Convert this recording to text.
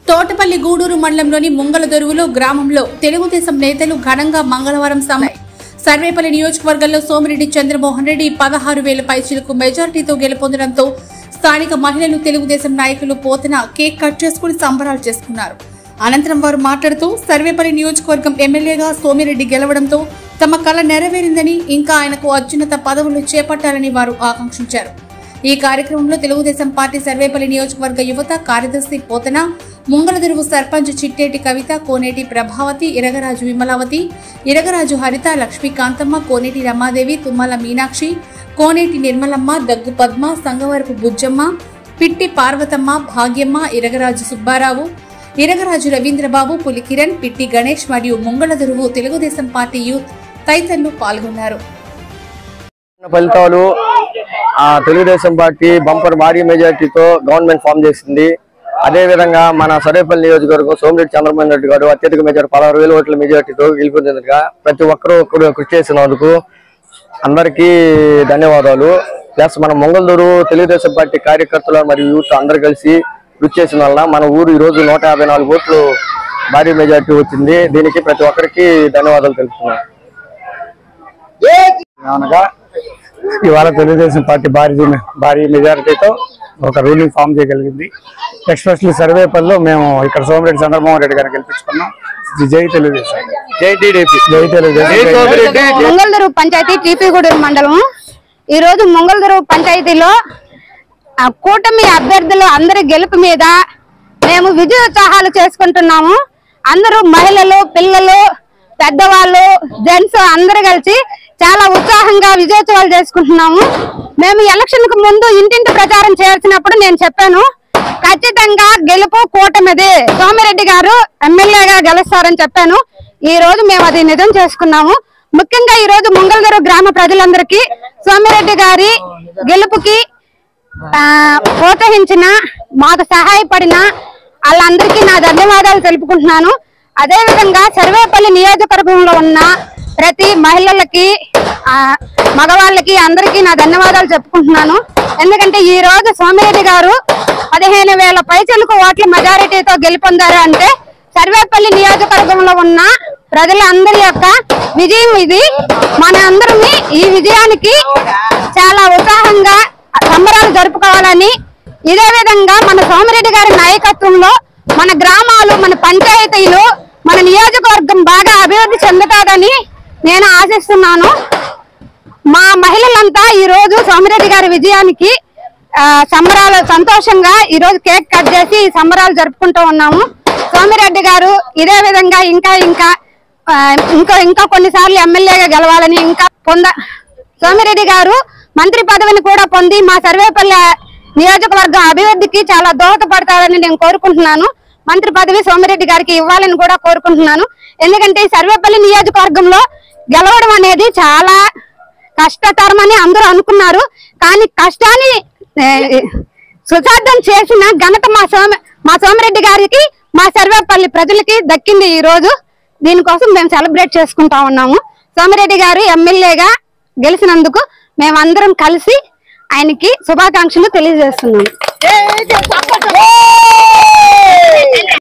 తోటపల్లి గూడూరు మండలంలోని ముంగళదొరువులో గ్రామంలో తెలుగుదేశం నేతలు ఘనంగా మంగళవారం సర్వేపల్లి నియోజకవర్గంలో సోమిరెడ్డి చంద్రమోహన్ రెడ్డి 16,000 పైచిలకు మెజార్టీతో గెలుపొందడంతో స్థానిక మహిళలు తెలుగుదేశం నాయకులు పోతన కేక్ కట్ చేసుకుని సంబరాలు చేసుకున్నారు. అనంతరం వారు మాట్లాడుతూ సర్వేపల్లి నియోజకవర్గం ఎమ్మెల్యేగా సోమిరెడ్డి గెలవడంతో తమ కల నెరవేరిందని, ఇంకా ఆయనకు అత్యున్నత పదవులు చేపట్టాలని వారు ఆకాంక్షించారు. ఈ కార్యక్రమంలో తెలుగుదేశం పార్టీ సర్వేపల్లి నియోజకవర్గ యువత కార్యదర్శి పోతన, ముంగళదొరువు సర్పంచ్ చిట్టేటి కవిత, కోనేటి ప్రభావతి, ఇరగరాజు విమలావతి, ఇరగరాజు హరిత, లక్ష్మీకాంతమ్మ, కోనేటి రమాదేవి, తుమ్మల మీనాక్షి, కోనేటి నిర్మలమ్మ, దగ్గు పద్మ, సంగవరపు బుజ్జమ్మ, పిట్టి పార్వతమ్మ, భాగ్యమ్మ, ఇరగరాజు సుబ్బారావు, ఇరగరాజు రవీంద్రబాబు, పులికిరణ్, పిట్టి గణేష్ మరియు ముంగళదొరువు తెలుగుదేశం పార్టీ యూత్ తదితరులు పాల్గొన్నారు. ఫలితాలు తెలుగుదేశం పార్టీ బంపర్ భారీ మెజార్టీతో గవర్నమెంట్ ఫామ్ చేసింది. అదే విధంగా మన సర్వేపల్లి నియోజకవర్గం సోమిరెడ్డి చంద్రమోహన్ రెడ్డి గారు అత్యధిక మెజార్టీ 16,000 ఓట్ల మెజార్టీతో గెలుపొందినట్టుగా ప్రతి ఒక్కరూ కృషి చేసినందుకు అందరికీ ధన్యవాదాలు. ప్లస్ మన ముంగళదొరు తెలుగుదేశం పార్టీ కార్యకర్తలు మరియు యూత్ అందరు కలిసి కృషి చేసిన వల్ల మన ఊరు ఈ రోజు 154 ఓట్లు భారీ మెజార్టీ వచ్చింది. దీనికి ప్రతి ఒక్కరికి ధన్యవాదాలు తెలుపుతున్నాను. ఇవాళ తెలుగుదేశం పార్టీ భారీ మెజారిటీతో ఒక రూలింగ్ ఫామ్ చేయగలిగింది. ఎస్పెషల్లీ సర్వేపల్లిలో మేము ఇక్కడ సోమిరెడ్డి చంద్రమోహన్ రెడ్డి గారిని గెలిపించుకున్నాం. జై తెలుగుదేశం, జై టీడీపీ, జై తెలుగుదేశం. ముంగళదొరువు పంచాయతీ టీపీగూడూరు మండలం. ఈ రోజు ముంగళదొరువు పంచాయతీలో కూటమి అభ్యర్థులు అందరి గెలుపు మీద మేము విజయోత్సాహాలు చేసుకుంటున్నాము. అందరూ మహిళలు, పిల్లలు, పెద్దవాళ్ళు, జెంట్స్ అందరూ కలిసి చాలా ఉత్సాహంగా విజయోత్సవాలు చేసుకుంటున్నాము. మేము ఎలక్షన్ కు ముందు ఇంటింటి ప్రచారం చేయాల్సినప్పుడు నేను చెప్పాను, ఖచ్చితంగా గెలుపు కూటమిది, సోమిరెడ్డి గారు ఎమ్మెల్యేగా గెలుస్తారని చెప్పాను. ఈ రోజు మేము అది నిజం చేసుకున్నాము. ముఖ్యంగా ఈ రోజు ముంగళదొరువు గ్రామ ప్రజలందరికీ సోమిరెడ్డి గారి గెలుపుకి ప్రోత్సహించిన, మాకు సహాయపడిన వాళ్ళందరికీ నా ధన్యవాదాలు తెలుపుకుంటున్నాను. అదే విధంగా సర్వేపల్లి నియోజకవర్గంలో ఉన్న ప్రతి మహిళలకి, మగవాళ్ళకి అందరికీ నా ధన్యవాదాలు చెప్పుకుంటున్నాను. ఎందుకంటే ఈ రోజు సోమిరెడ్డి గారు 15,000 పైచలకు ఓట్ల మెజారిటీతో గెలుపొందారు అంటే సర్వేపల్లి నియోజకవర్గంలో ఉన్న ప్రజలందరి యొక్క విజయం ఇది. మన అందరం ఈ విజయానికి చాలా ఉత్సాహంగా సంబరాలు జరుపుకోవాలని, ఇదే విధంగా మన సోమిరెడ్డి గారి నాయకత్వంలో మన గ్రామాలు, మన పంచాయతీలు, మన నియోజకవర్గం బాగా అభివృద్ధి చెందుతాదని నేను ఆశిస్తున్నాను. మా మహిళలంతా ఈ రోజు సోమిరెడ్డి గారి విజయానికి సంబరాలు సంతోషంగా ఈ రోజు కేక్ కట్ చేసి సంబరాలు జరుపుకుంటూ ఉన్నాము. సోమిరెడ్డి గారు ఇదే విధంగా ఇంకా కొన్నిసార్లు ఎమ్మెల్యేగా గెలవాలని, సోమిరెడ్డి గారు మంత్రి పదవిని కూడా పొంది మా సర్వేపల్లి నియోజకవర్గం అభివృద్ధికి చాలా దోహదపడతారని నేను కోరుకుంటున్నాను. మంత్రి పదవి సోమిరెడ్డి గారికి ఇవ్వాలని కూడా కోరుకుంటున్నాను. ఎందుకంటే సర్వేపల్లి నియోజకవర్గంలో గెలవడం అనేది చాలా కష్టతరమని అందరూ అనుకున్నారు. కానీ కష్టాన్ని సుసాధ్యం చేసిన ఘనత మా సోమిరెడ్డి గారికి, మా సర్వేపల్లి ప్రజలకి దక్కింది. ఈ రోజు దీనికోసం మేము సెలబ్రేట్ చేసుకుంటా ఉన్నాము. సోమిరెడ్డి గారు ఎమ్మెల్యేగా గెలిచినందుకు మేమందరం కలిసి ఆయనకి శుభాకాంక్షలు తెలియజేస్తున్నాము.